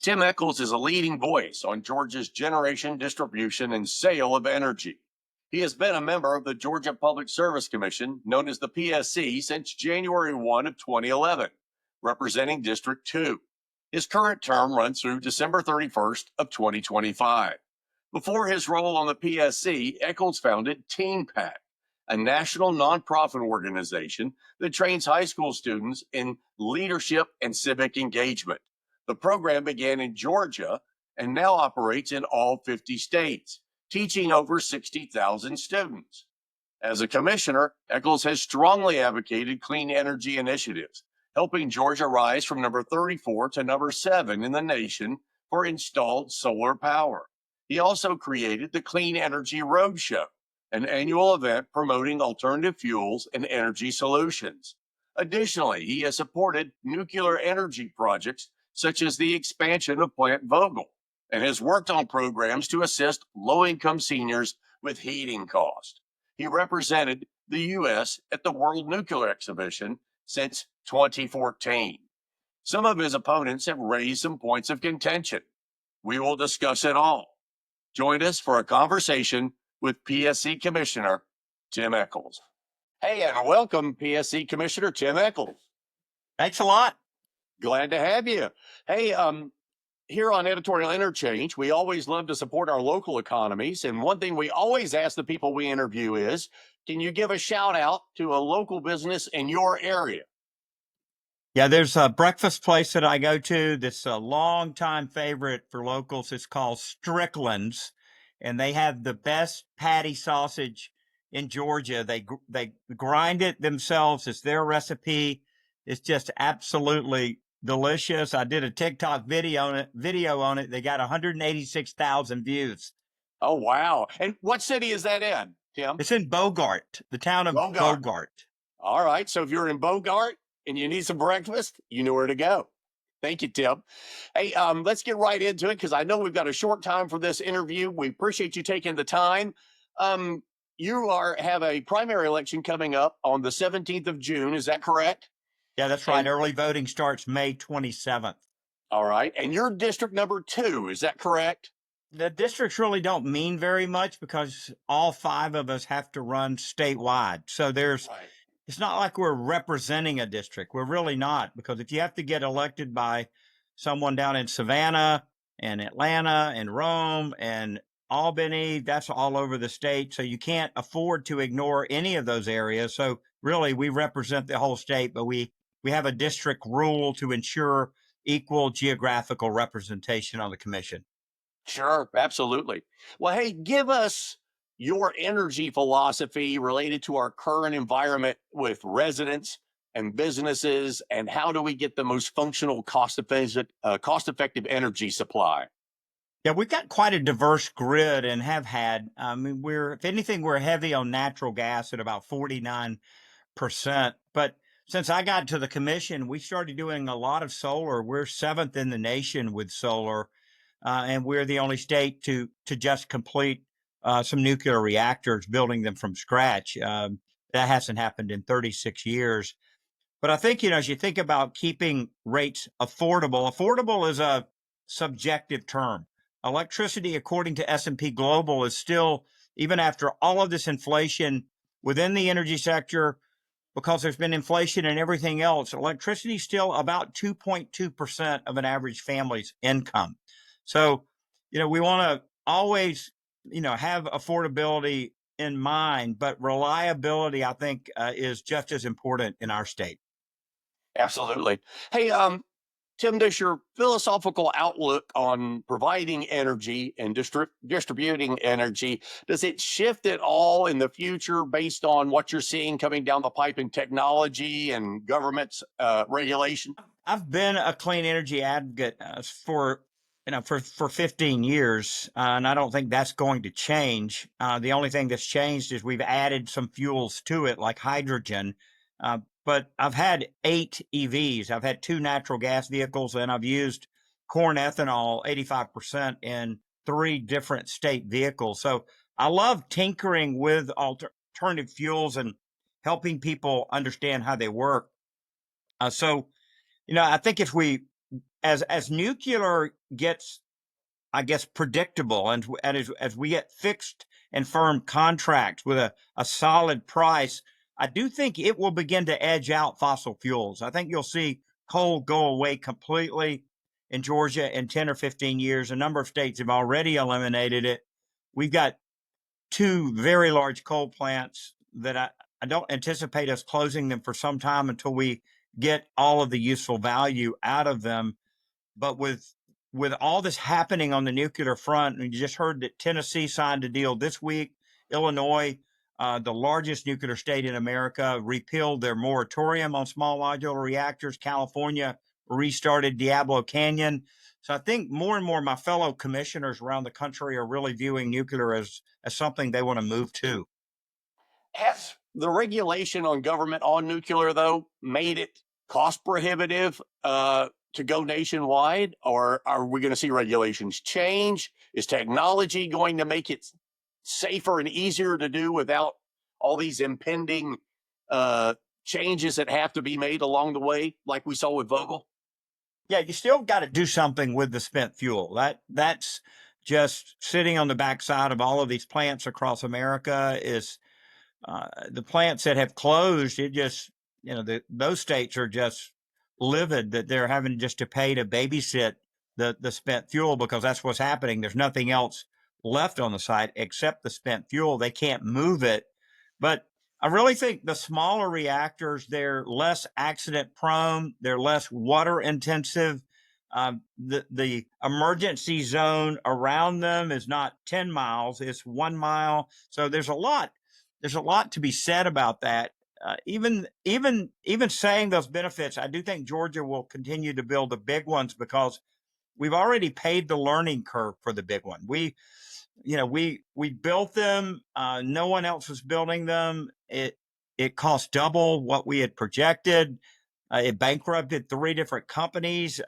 Tim Echols is a leading voice on Georgia's generation, distribution, and sale of energy. He has been a member of the Georgia Public Service Commission, known as the PSC, since January 1 of 2011, representing District 2. His current term runs through December 31st of 2025. Before his role on the PSC, Echols founded Teen Pack, a national nonprofit organization that trains high school students in leadership and civic engagement. The program began in Georgia and now operates in all 50 states, teaching over 60,000 students. As a commissioner, Echols has strongly advocated clean energy initiatives, helping Georgia rise from number 34 to number 7 in the nation for installed solar power. He also created the Clean Energy Roadshow, an annual event promoting alternative fuels and energy solutions. Additionally, he has supported nuclear energy projects such as the expansion of Plant Vogtle, and has worked on programs to assist low-income seniors with heating costs. He represented the U.S. at the World Nuclear Exhibition since 2014. Some of his opponents have raised some points of contention. We will discuss it all. Join us for a conversation with PSC Commissioner Tim Echols. Hey, and welcome, PSC Commissioner Tim Echols. Thanks a lot. Glad to have you. Hey, here on Editorial Interchange, we always love to support our local economies. And one thing we always ask the people we interview is, can you give a shout out to a local business in your area? Yeah, there's a breakfast place that I go to that's a longtime favorite for locals. It's called Strickland's, and they have the best patty sausage in Georgia. They grind it themselves. It's their recipe. It's just absolutely delicious. I did a TikTok video on it. They got 186,000 views. Oh, wow. And what city is that in, Tim? It's in Bogart, the town of Bogart. All right. So if you're in Bogart and you need some breakfast, you know where to go. Thank you, Tim. Hey, let's get right into it because I know we've got a short time for this interview. We appreciate you taking the time. You have a primary election coming up on the 17th of June. Is that correct? Yeah, that's right. Early voting starts May 27th. All right. And you're district number 2. Is that correct? The districts really don't mean very much because all 5 of us have to run statewide. So it's not like we're representing a district. We're really not, because if you have to get elected by someone down in Savannah and Atlanta and Rome and Albany, that's all over the state. So you can't afford to ignore any of those areas. So really, we represent the whole state, but we have a district rule to ensure equal geographical representation on the commission. Sure, absolutely. Well, hey, give us your energy philosophy related to our current environment with residents and businesses, and how do we get the most functional, cost-effective energy supply? Yeah, we've got quite a diverse grid and have had. I mean, if anything, we're heavy on natural gas at about 49%. But since I got to the commission, we started doing a lot of solar. We're 7th in the nation with solar, and we're the only state to just complete some nuclear reactors, building them from scratch. That hasn't happened in 36 years. But I think, as you think about keeping rates affordable is a subjective term. Electricity, according to S&P Global, is still, even after all of this inflation within the energy sector, because there's been inflation and everything else, electricity is still about 2.2% of an average family's income. So, we want to always, have affordability in mind, but reliability, I think, is just as important in our state. Absolutely. Hey, Tim, does your philosophical outlook on providing energy and distributing energy, does it shift at all in the future based on what you're seeing coming down the pipe in technology and government's regulation? I've been a clean energy advocate for 15 years, and I don't think that's going to change. The only thing that's changed is we've added some fuels to it, like hydrogen. But I've had 8 EVs. I've had 2 natural gas vehicles, and I've used corn ethanol 85% in 3 different state vehicles. So I love tinkering with alternative fuels and helping people understand how they work. I think if we as nuclear gets, I guess, predictable, and as we get fixed and firm contracts with a solid price, I do think it will begin to edge out fossil fuels. I think you'll see coal go away completely in Georgia in 10 or 15 years. A number of states have already eliminated it. We've got two very large coal plants that I don't anticipate us closing them for some time until we get all of the useful value out of them. But with all this happening on the nuclear front, and you just heard that Tennessee signed a deal this week, Illinois, the largest nuclear state in America, repealed their moratorium on small modular reactors. California restarted Diablo Canyon. So I think more and more my fellow commissioners around the country are really viewing nuclear as something they want to move to. Has the regulation on government on nuclear, though, made it cost prohibitive to go nationwide? Or are we going to see regulations change? Is technology going to make it safer and easier to do without all these impending changes that have to be made along the way, like we saw with Vogel? Yeah, you still got to do something with the spent fuel. That's just sitting on the backside of all of these plants across America. Is the plants that have closed, it just, those states are just livid that they're having just to pay to babysit the spent fuel, because that's what's happening. There's nothing else left on the site except the spent fuel. They can't move it. But I really think the smaller reactors, they're less accident prone, they're less water intensive. The emergency zone around them is not 10 miles, it's 1 mile. So there's a lot to be said about that. Even saying those benefits, I do think Georgia will continue to build the big ones because we've already paid the learning curve for the big one. We built them. No one else was building them. It cost double what we had projected. It bankrupted 3 different companies.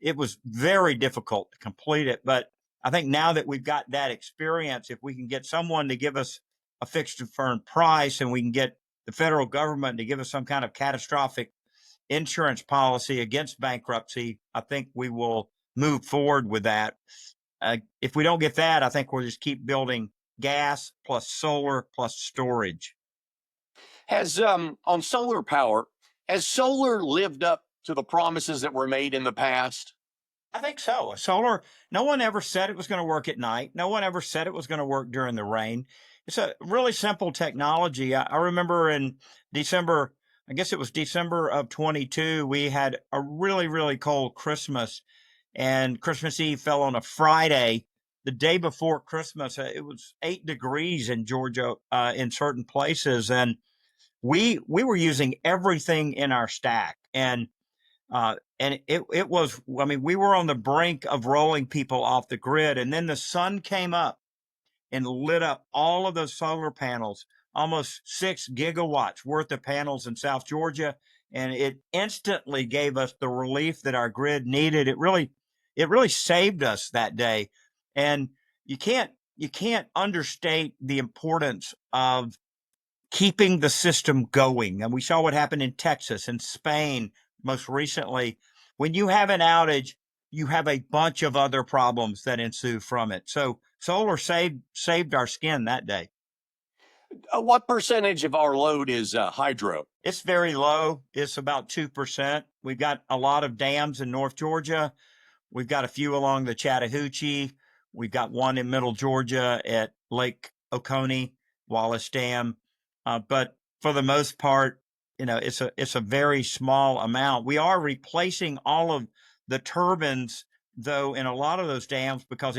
It was very difficult to complete it. But I think now that we've got that experience, if we can get someone to give us a fixed and firm price, and we can get the federal government to give us some kind of catastrophic insurance policy against bankruptcy, I think we will move forward with that. If we don't get that, I think we'll just keep building gas plus solar plus storage. Has on solar power, has solar lived up to the promises that were made in the past? I think so. Solar, no one ever said it was going to work at night. No one ever said it was going to work during the rain. It's a really simple technology. I remember in December, I guess it was December of 22, we had a really, really cold Christmas, and Christmas Eve fell on a Friday. The day before Christmas, it was 8 degrees in Georgia in certain places. And we were using everything in our stack. And it was, I mean, we were on the brink of rolling people off the grid. And then the sun came up and lit up all of those solar panels, almost 6 gigawatts worth of panels in South Georgia. And it instantly gave us the relief that our grid needed. It really saved us that day. And you can't understate the importance of keeping the system going. And we saw what happened in Texas and Spain most recently. When you have an outage, you have a bunch of other problems that ensue from it. So solar saved our skin that day. What percentage of our load is hydro? It's very low. It's about 2%. We've got a lot of dams in North Georgia. We've got a few along the Chattahoochee. We've got one in Middle Georgia at Lake Oconee, Wallace Dam. But for the most part, it's a very small amount. We are replacing all of the turbines, though, in a lot of those dams, because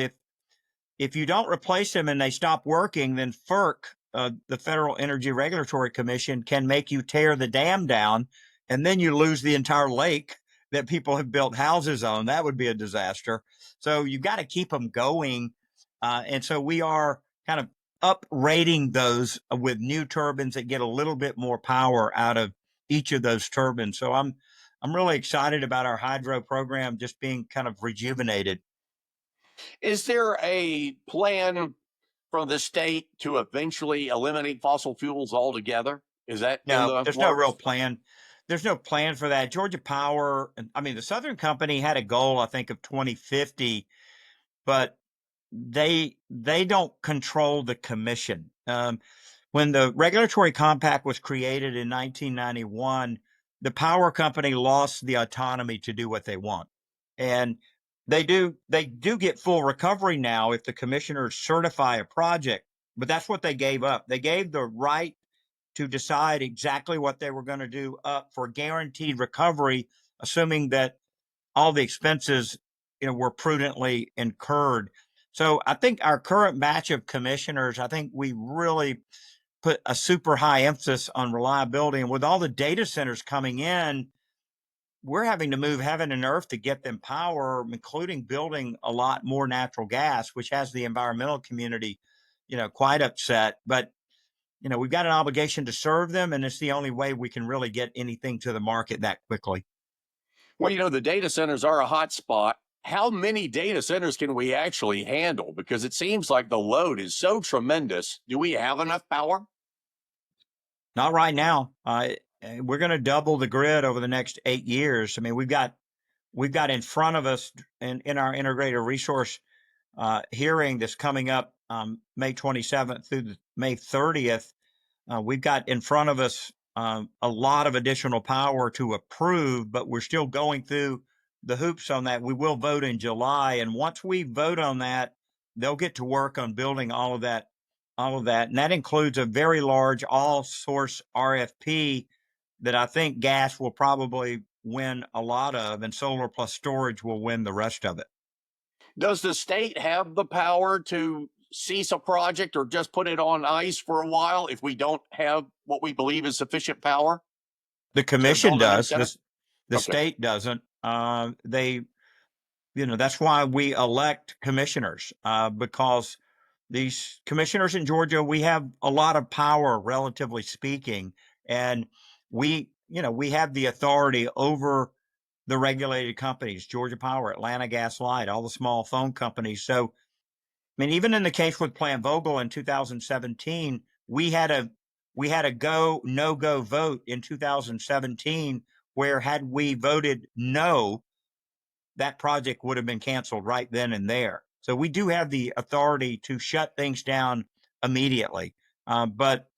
if you don't replace them and they stop working, then FERC, the Federal Energy Regulatory Commission, can make you tear the dam down, and then you lose the entire lake that people have built houses on. That would be a disaster. So you've got to keep them going. And so we are kind of uprating those with new turbines that get a little bit more power out of each of those turbines. So I'm really excited about our hydro program just being kind of rejuvenated. Is there a plan from the state to eventually eliminate fossil fuels altogether? Is that in No, the there's no works? real plan. there's no plan for that. Georgia Power, I mean, the Southern Company had a goal, I think, of 2050, but they don't control the commission. When the regulatory compact was created in 1991, the power company lost the autonomy to do what they want, and they do get full recovery now if the commissioners certify a project. But that's what they gave up. They gave the right to decide exactly what they were going to do up for guaranteed recovery, assuming that all the expenses, were prudently incurred. So I think our current batch of commissioners, I think we really put a super high emphasis on reliability. And with all the data centers coming in, we're having to move heaven and earth to get them power, including building a lot more natural gas, which has the environmental community, quite upset. But we've got an obligation to serve them, and it's the only way we can really get anything to the market that quickly. Well, the data centers are a hot spot. How many data centers can we actually handle? Because it seems like the load is so tremendous. Do we have enough power? Not right now. We're going to double the grid over the next 8 years. I mean, we've got in front of us in our integrated resource hearing that's coming up May 27th through May 30th. We've got in front of us a lot of additional power to approve, but we're still going through the hoops on that. We will vote in July, and once we vote on that, they'll get to work on building all of that, and that includes a very large all-source RFP that I think gas will probably win a lot of, and solar plus storage will win the rest of it. Does the state have the power to cease a project or just put it on ice for a while if we don't have what we believe is sufficient power The to commission build a new does. center? The Okay. state doesn't. That's why we elect commissioners, because these commissioners in Georgia, we have a lot of power, relatively speaking, and we have the authority over the regulated companies, Georgia Power, Atlanta Gas Light, all the small phone companies. So, I mean, even in the case with Plant Vogtle in 2017, we had a go no go vote in 2017, where had we voted no, that project would have been canceled right then and there. So we do have the authority to shut things down immediately. But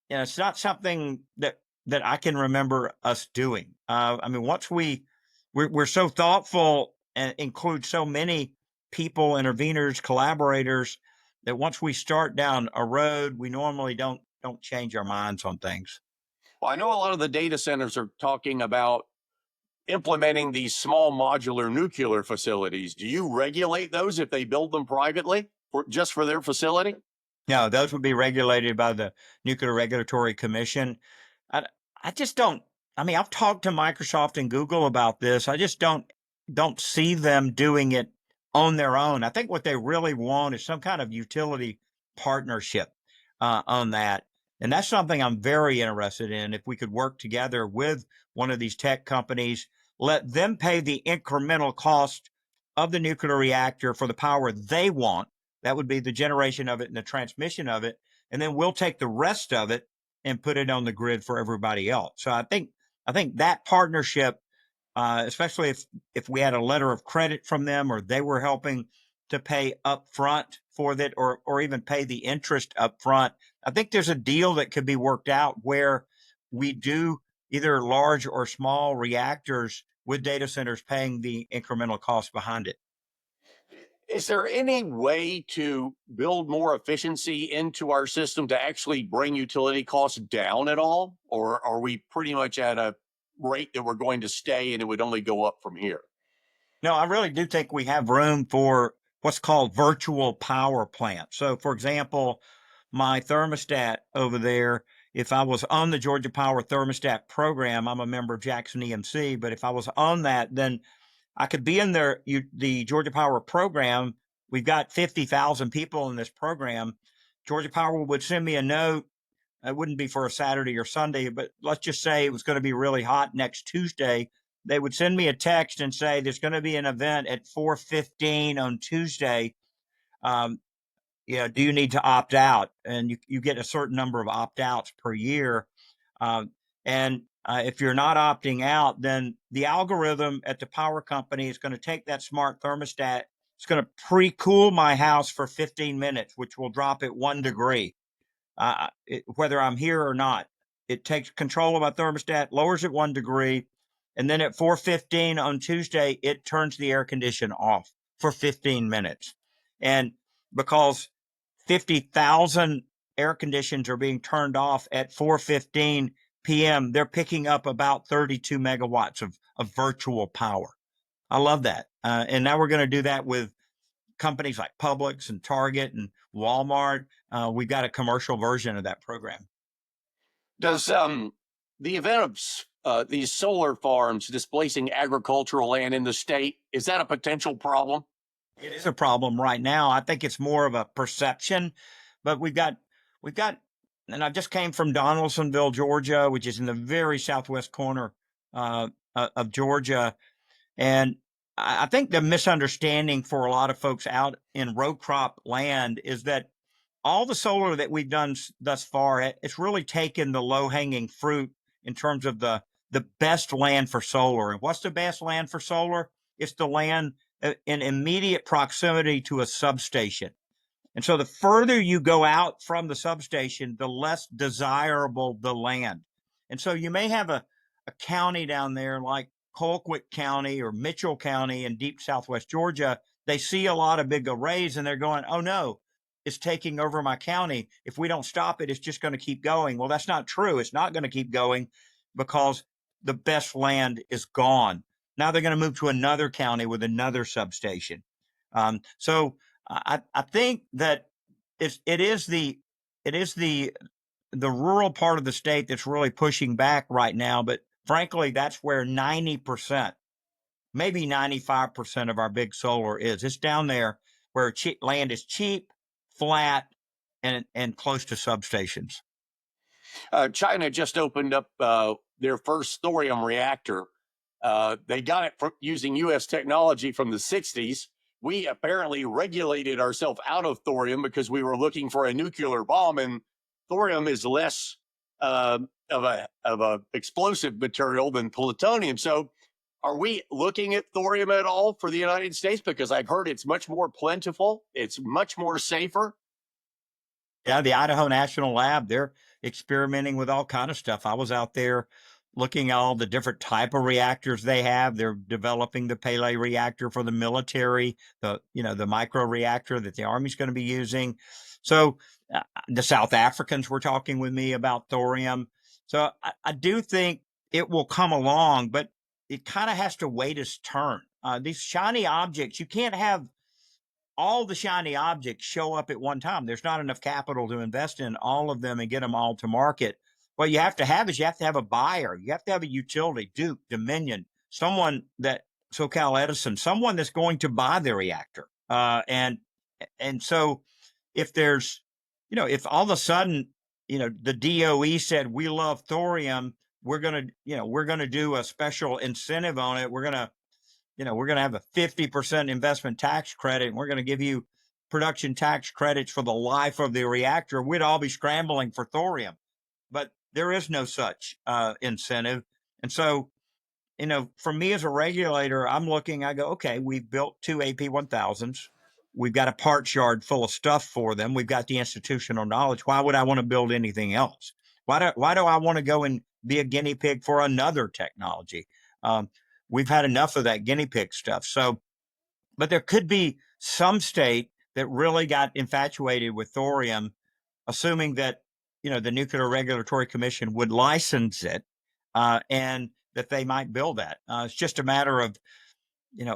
it's not something that I can remember us doing. I mean, once we're so thoughtful and include so many people, interveners, collaborators, that once we start down a road, we normally don't change our minds on things. Well, I know a lot of the data centers are talking about implementing these small modular nuclear facilities. Do you regulate those if they build them privately just for their facility? No, those would be regulated by the Nuclear Regulatory Commission. I, I just don't. I mean, I've talked to Microsoft and Google about this. I just don't see them doing it on their own. I think what they really want is some kind of utility partnership on that, and that's something I'm very interested in. If we could work together with one of these tech companies, let them pay the incremental cost of the nuclear reactor for the power they want. That would be the generation of it and the transmission of it. And then we'll take the rest of it and put it on the grid for everybody else. So I think that partnership, especially if we had a letter of credit from them, or they were helping to pay up front for that, or even pay the interest up front, I think there's a deal that could be worked out where we do either large or small reactors with data centers paying the incremental cost behind it. Is there any way to build more efficiency into our system to actually bring utility costs down at all? Or are we pretty much at a rate that we're going to stay and it would only go up from here? No, I really do think we have room for what's called virtual power plants. So, for example, my thermostat over there, if I was on the Georgia Power thermostat program, I'm a member of Jackson EMC, but if I was on that, then I could be in the Georgia Power program. We've got 50,000 people in this program. Georgia Power would send me a note. It wouldn't be for a Saturday or Sunday, but let's just say it was going to be really hot next Tuesday. They would send me a text and say there's going to be an event at 4:15 on Tuesday. Um, do you need to opt out? And you get a certain number of opt outs per year. Um, and If you're not opting out, then the algorithm at the power company is going to take that smart thermostat. It's going to pre-cool my house for 15 minutes, which will drop it 1 degree, whether I'm here or not. It takes control of my thermostat, lowers it 1 degree, and then at 4:15 on Tuesday, it turns the air condition off for 15 minutes. And because 50,000 air conditions are being turned off at 4:15 p.m., they're picking up about 32 megawatts of virtual power. I love that. And now we're going to do that with companies like Publix and Target and Walmart. We've got a commercial version of that program. Does the event of these solar farms displacing agricultural land in the state, is that a potential problem? It is a problem right now. I think it's more of a perception, but we've got, and I just came from Donaldsonville, Georgia, which is in the very southwest corner of Georgia. And I think the misunderstanding for a lot of folks out in row crop land is that all the solar that we've done thus far, it's really taken the low hanging fruit in terms of the best land for solar. And what's the best land for solar? It's the land in immediate proximity to a substation. And so the further you go out from the substation, the less desirable the land. And so you may have a county down there like Colquitt County or Mitchell County in deep southwest Georgia. They see a lot of big arrays and they're going, oh no, it's taking over my county. If we don't stop it, it's just going to keep going. Well, that's not true. It's not going to keep going because the best land is gone. Now they're going to move to another county with another substation. So I think that it is the rural part of the state that's really pushing back right now. But frankly, that's where 90%, maybe 95% of our big solar is. It's down there where land is cheap, flat, and close to substations. China just opened up their first thorium reactor. They got it using U.S. technology from the 60s. We apparently regulated ourselves out of thorium because we were looking for a nuclear bomb, and thorium is less of a explosive material than plutonium. So, are we looking at thorium at all for the United States? Because I've heard it's much more plentiful, it's much more safer. Yeah, the Idaho National Lab, they're experimenting with all kind of stuff. I was out there looking at all the different type of reactors they have. They're developing the Pele reactor for the military, the micro reactor that the Army's going to be using. So the South Africans were talking with me about thorium. So I do think it will come along, but it kind of has to wait its turn. These shiny objects, you can't have all the shiny objects show up at one time. There's not enough capital to invest in all of them and get them all to market. What you have to have is you have to have a buyer. You have to have a utility, Duke, Dominion, someone that SoCal Edison, someone that's going to buy the reactor. And so if there's, if all of a sudden, the DOE said, we love thorium, we're going to do a special incentive on it. We're going to have a 50% investment tax credit, and we're going to give you production tax credits for the life of the reactor. We'd all be scrambling for thorium, but there is no such incentive. And so, for me as a regulator, I'm looking, I go, okay, we've built 2 AP1000s. We've got a parts yard full of stuff for them. We've got the institutional knowledge. Why would I want to build anything else? Why do I want to go and be a guinea pig for another technology? We've had enough of that guinea pig stuff. So, but there could be some state that really got infatuated with thorium, assuming that, the Nuclear Regulatory Commission would license it, and that they might build that. It's just a matter of,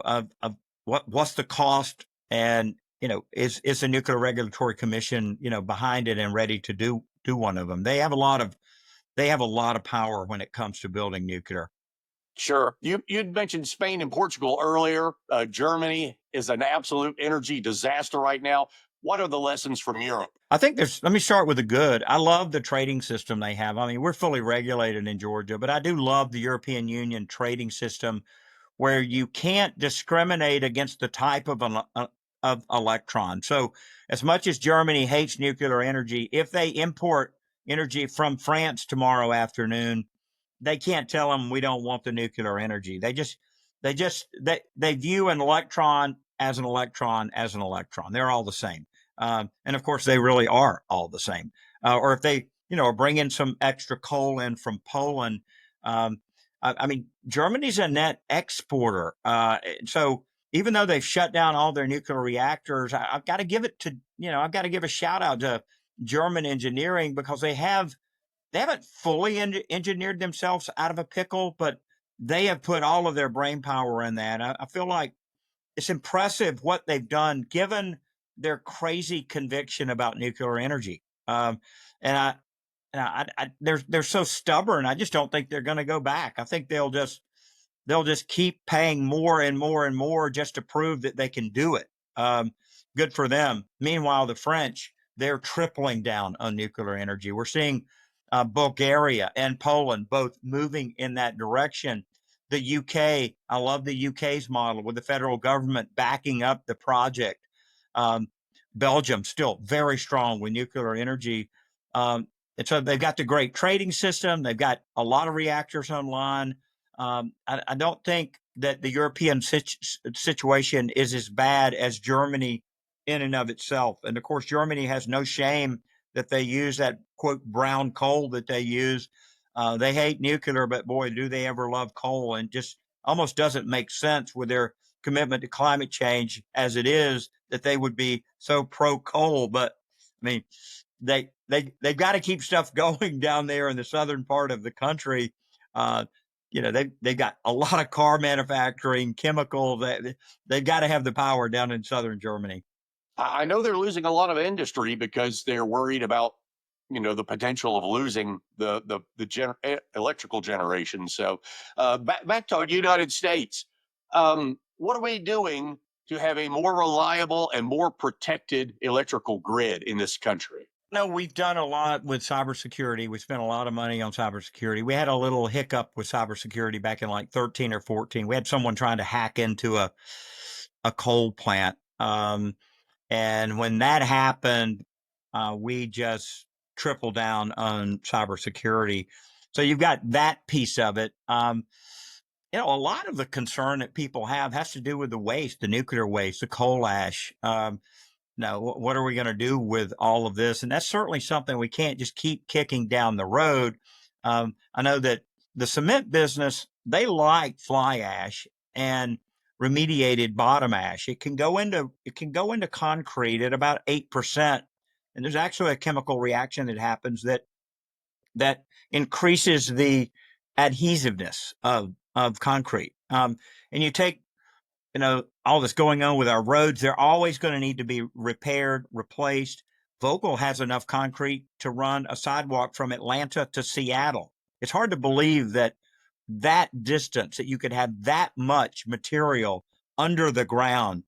of what's the cost, and, is the Nuclear Regulatory Commission, behind it and ready to do one of them. They have a lot of power when it comes to building nuclear. Sure. You'd mentioned Spain and Portugal earlier. Germany is an absolute energy disaster right now. What are the lessons from Europe? I think let me start with the good. I love the trading system they have. I mean, we're fully regulated in Georgia, but I do love the European Union trading system where you can't discriminate against the type of electron. So as much as Germany hates nuclear energy, if they import energy from France tomorrow afternoon, they can't tell them we don't want the nuclear energy. They view an electron as an electron as an electron. They're all the same. And of course, they really are all the same. Or if they, bring in some extra coal in from Poland. I mean, Germany's a net exporter. So even though they've shut down all their nuclear reactors, I've got to give it to, I've got to give a shout out to German engineering, because they haven't fully engineered themselves out of a pickle, but they have put all of their brain power in that. I feel like it's impressive what they've done, given their crazy conviction about nuclear energy. And they're so stubborn. I just don't think they're going to go back. I think they'll just keep paying more and more and more just to prove that they can do it. Good for them. Meanwhile, the French, they're tripling down on nuclear energy. We're seeing Bulgaria and Poland both moving in that direction. The UK, I love the UK's model with the federal government backing up the project. Belgium, still very strong with nuclear energy. And so they've got the great trading system. They've got a lot of reactors online. I don't think that the European situation is as bad as Germany in and of itself. And of course, Germany has no shame that they use that, quote, brown coal that they use. They hate nuclear, but boy, do they ever love coal, and just almost doesn't make sense with their commitment to climate change as it is that they would be so pro coal. But I mean, they've got to keep stuff going down there in the southern part of the country. They've got a lot of car manufacturing, chemical. They've got to have the power down in southern Germany. I know they're losing a lot of industry because they're worried about, the potential of losing the electrical generation. So back to the United States. What are we doing to have a more reliable and more protected electrical grid in this country? No, we've done a lot with cybersecurity. We spent a lot of money on cybersecurity. We had a little hiccup with cybersecurity back in like 13 or 14. We had someone trying to hack into a coal plant. And when that happened, we just tripled down on cybersecurity. So you've got that piece of it. A lot of the concern that people have has to do with the waste, the nuclear waste, the coal ash. Now, what are we going to do with all of this? And that's certainly something we can't just keep kicking down the road. I know that the cement business, they like fly ash and remediated bottom ash. It can go into concrete at about 8%. And there's actually a chemical reaction that happens that increases the adhesiveness of concrete. And you take all that's going on with our roads, they're always going to need to be repaired, replaced. Vogtle has enough concrete to run a sidewalk from Atlanta to Seattle. It's hard to believe that distance, that you could have that much material under the ground.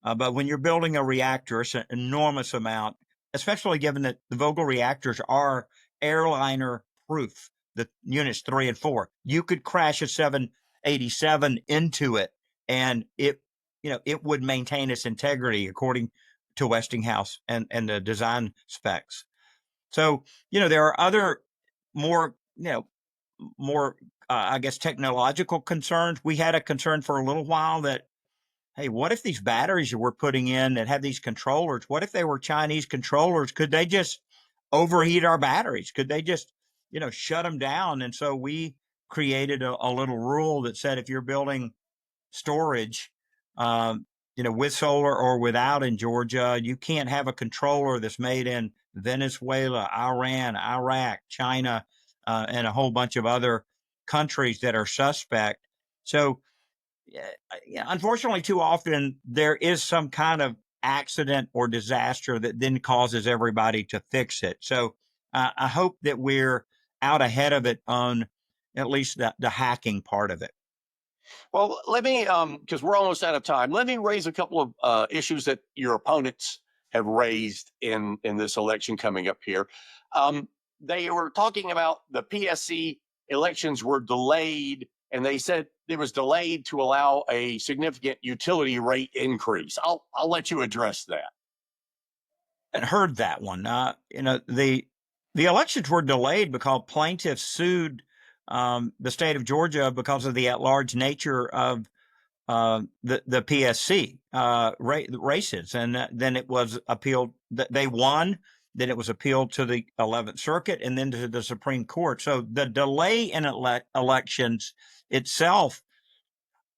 But when you're building a reactor, it's an enormous amount, especially given that the Vogtle reactors are airliner proof, the units 3 and 4. You could crash a 787 into it, and it would maintain its integrity according to Westinghouse and the design specs. So, there are other more, I guess, technological concerns. We had a concern for a little while that, hey, what if these batteries that we're putting in that have these controllers, what if they were Chinese controllers? Could they just overheat our batteries? Could they just, shut them down? And so we created a little rule that said if you're building storage, with solar or without in Georgia, you can't have a controller that's made in Venezuela, Iran, Iraq, China, and a whole bunch of other countries that are suspect. So, unfortunately, too often there is some kind of accident or disaster that then causes everybody to fix it. So I hope that we're out ahead of it on at least the hacking part of it. Well, let me, because we're almost out of time, let me raise a couple of issues that your opponents have raised in this election coming up here. They were talking about the PSC elections were delayed, and they said it was delayed to allow a significant utility rate increase. I'll let you address that. I heard that one. The elections were delayed because plaintiffs sued the state of Georgia because of the at-large nature of the PSC races, and then it was appealed. They won. Then it was appealed to the 11th Circuit and then to the Supreme Court. So the delay in elections itself,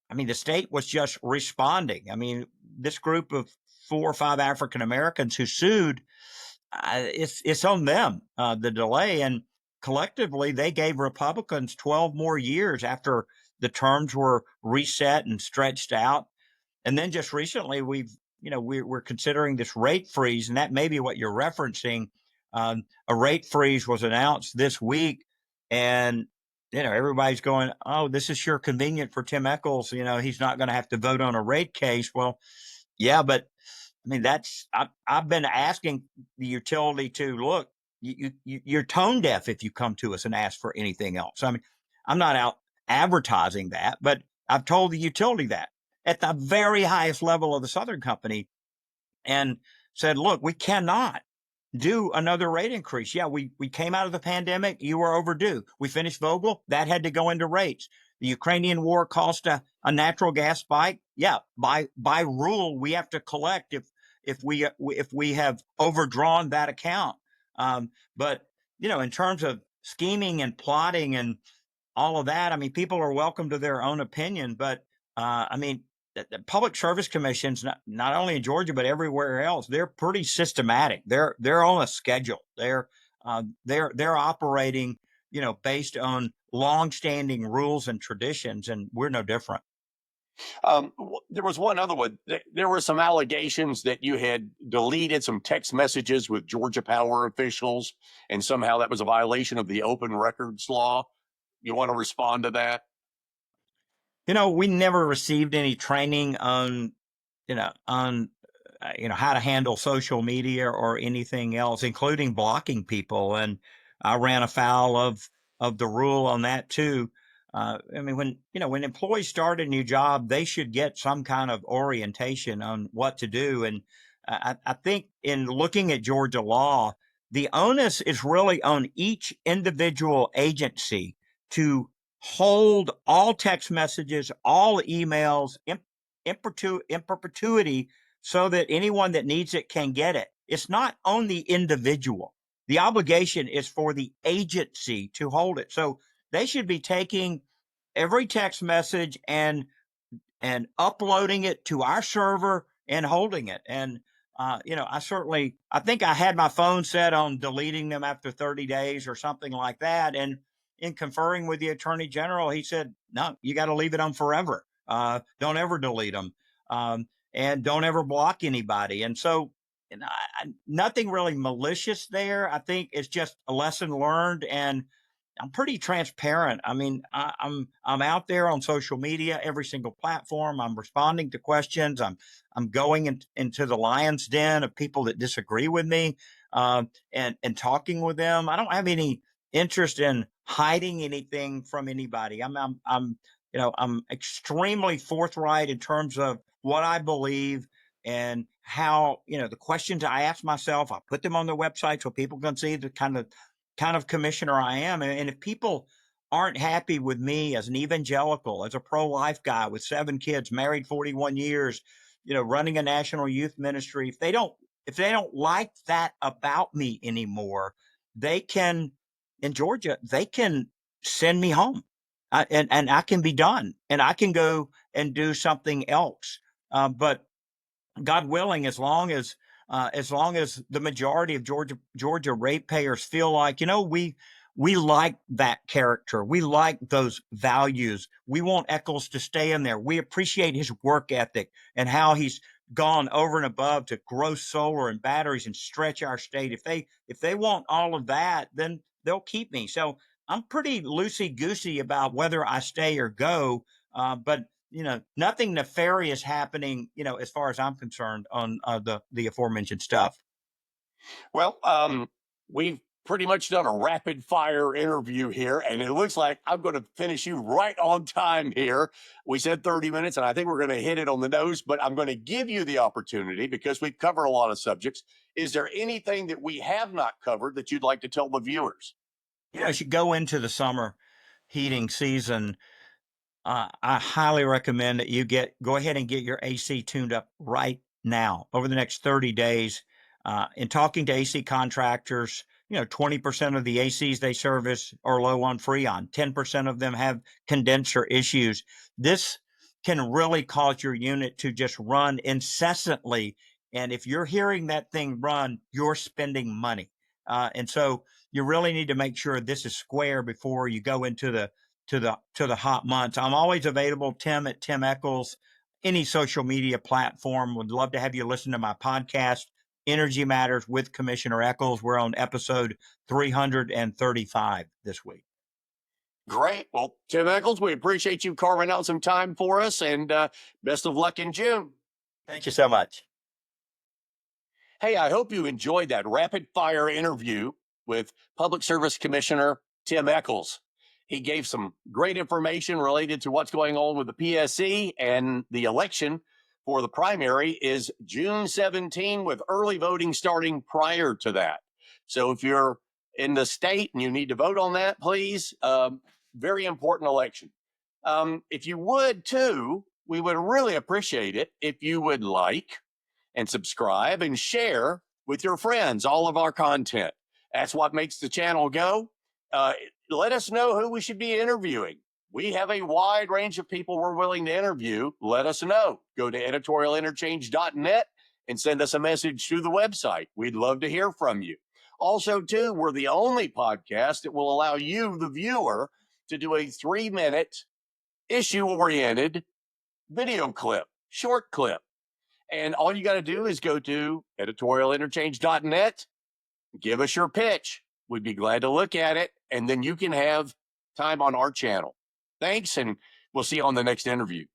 I mean, the state was just responding. I mean, this group of 4 or 5 African Americans who sued, it's on them, the delay. And collectively, they gave Republicans 12 more years after the terms were reset and stretched out. And then just recently, we're considering this rate freeze, and that may be what you're referencing. A rate freeze was announced this week, and everybody's going, "Oh, this is sure convenient for Tim Echols. He's not going to have to vote on a rate case." Well, yeah, but I mean, I've been asking the utility to look. You're tone deaf if you come to us and ask for anything else. I mean, I'm not out advertising that, but I've told the utility that at the very highest level of the Southern Company, and said, look, we cannot do another rate increase. Yeah, we came out of the pandemic. You were overdue. We finished Vogel. That had to go into rates. The Ukrainian war caused a natural gas spike. Yeah, by rule, we have to collect if we have overdrawn that account. But in terms of scheming and plotting and all of that, I mean, people are welcome to their own opinion. But I mean, the public service commissions, not only in Georgia but everywhere else, they're pretty systematic. They're on a schedule. They're operating, based on longstanding rules and traditions, and we're no different. There was one other one. There were some allegations that you had deleted some text messages with Georgia Power officials, and somehow that was a violation of the open records law. You want to respond to that? We never received any training on, how to handle social media or anything else, including blocking people. And I ran afoul of the rule on that too. I mean, when employees start a new job, they should get some kind of orientation on what to do. And I think in looking at Georgia law, the onus is really on each individual agency to hold all text messages, all emails in perpetuity so that anyone that needs it can get it. It's not on the individual. The obligation is for the agency to hold it. So they should be taking every text message and uploading it to our server and holding it. And I think I had my phone set on deleting them after 30 days or something like that. And in conferring with the Attorney General, he said, no, you got to leave it on forever. Don't ever delete them, and don't ever block anybody. And so, nothing really malicious there. I think it's just a lesson learned, and I'm pretty transparent. I mean, I'm out there on social media, every single platform. I'm responding to questions. I'm going into the lion's den of people that disagree with me, and talking with them. I don't have any interest in hiding anything from anybody. I'm extremely forthright in terms of what I believe and how, the questions I ask myself, I put them on the website so people can see the kind of commissioner I am. And if people aren't happy with me as an evangelical, as a pro-life guy with 7 kids, married 41 years, running a national youth ministry, if they don't like that about me anymore, they can, in Georgia, they can send me home, and I can be done, and I can go and do something else. But God willing, as long as the majority of Georgia ratepayers feel like, we like that character, we like those values, we want Echols to stay in there, we appreciate his work ethic and how he's gone over and above to grow solar and batteries and stretch our state. If they want all of that, then they'll keep me. So I'm pretty loosey goosey about whether I stay or go. But nothing nefarious happening, as far as I'm concerned, on the aforementioned stuff. Well, we've pretty much done a rapid fire interview here, and it looks like I'm going to finish you right on time here. We said 30 minutes, and I think we're going to hit it on the nose, but I'm going to give you the opportunity because we've covered a lot of subjects. Is there anything that we have not covered that you'd like to tell the viewers? As you go into the summer heating season, I highly recommend that you go ahead and get your AC tuned up right now over the next 30 days. In talking to AC contractors, 20% of the ACs they service are low on Freon. 10% of them have condenser issues. This can really cause your unit to just run incessantly. And if you're hearing that thing run, you're spending money. And so you really need to make sure this is square before you go into the hot months. I'm always available, Tim at Tim Echols, any social media platform. Would love to have you listen to my podcast, Energy Matters with Commissioner Echols. We're on episode 335 this week. Great. Well, Tim Eckles, we appreciate you carving out some time for us, and best of luck in June. Thank you so much. Hey, I hope you enjoyed that rapid fire interview with Public Service Commissioner Tim Echols. He gave some great information related to what's going on with the PSC, and the election for the primary is June 17, with early voting starting prior to that. So if you're in the state and you need to vote on that, please, very important election. If you would too, we would really appreciate it if you would like and subscribe and share with your friends all of our content. That's what makes the channel go. Let us know who we should be interviewing. We have a wide range of people we're willing to interview. Let us know. Go to editorialinterchange.net and send us a message through the website. We'd love to hear from you. Also, too, we're the only podcast that will allow you, the viewer, to do a 3-minute issue-oriented video clip, short clip. And all you got to do is go to editorialinterchange.net, give us your pitch. We'd be glad to look at it, and then you can have time on our channel. Thanks, and we'll see you on the next interview.